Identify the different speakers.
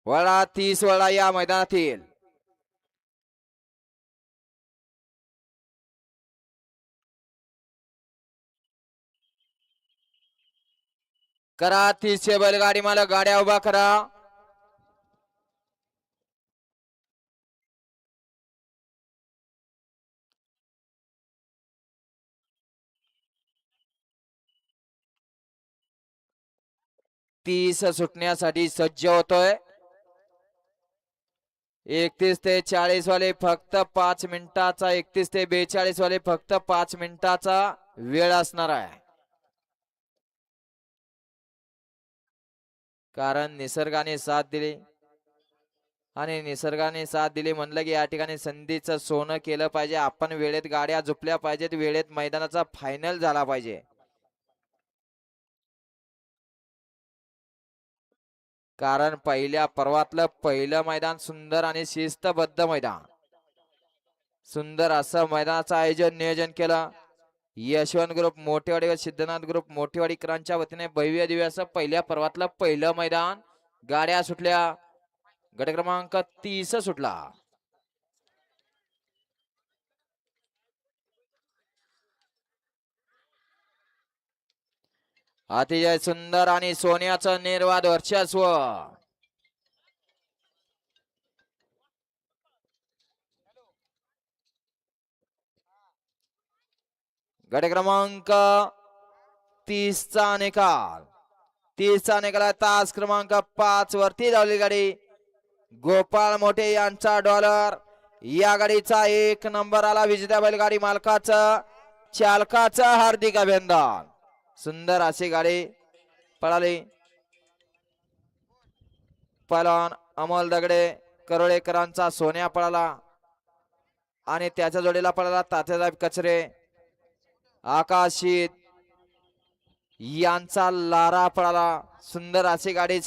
Speaker 1: वळा 30 वळा या मैदानातील करा 30 बैलगाडी मालक गाड्या उभा करा. तीस सुटण्यासाठी सज्ज होतोय. 31 ते 40 वाले फक्त 5 मिनिटाचा 31 ते 42 वाले फक्त 5 मिनिटाचा वेळ असणार आहे. कारण निसर्गाने साथ दिली आणि निसर्गाने साथ दिली म्हणलं की या ठिकाणी संधीचं सोनं केलं पाहिजे. आपण वेळेत गाड्या झोपल्या पाहिजेत, वेळेत मैदानाचा फायनल झाला पाहिजे. कारण पहिल्या पर्वातलं पहिलं मैदान सुंदर आणि शिस्तबद्ध मैदान, सुंदर असं मैदानाचं आयोजन नियोजन केलं. यशवंत ग्रुप मोठेवाडी व सिद्धनाथ ग्रुप मोठेवाडीकरांच्या वतीने भव्य दिव्य असं पहिल्या पर्वातलं पहिलं मैदान. गाड्या सुटल्या. गट क्रमांक 30 सुटला. अतिशय सुंदर आणि सोन्याचं निर्वाद वर्चस्व. गट क्रमांक 30 चा निकाल. 30 चा निकाल तास क्रमांक 5 वरती धावली गाडी गोपाळ मोठे यांचा डॉलर. या गाडीचा 1 नंबर आला. विजेत्या बैलगाडी मालकाचं चालकाचं हार्दिक अभिनंदन. सुंदर अशी गाडी पळाली. पहलवान अमोल दगडे करोळेकरांचा सोन्या पळाला आणि त्याच्या जोडीला पळाला तात्यासाहेब कचरे. आकाशित यांचा लारा पळाला. सुंदर अशी गाडी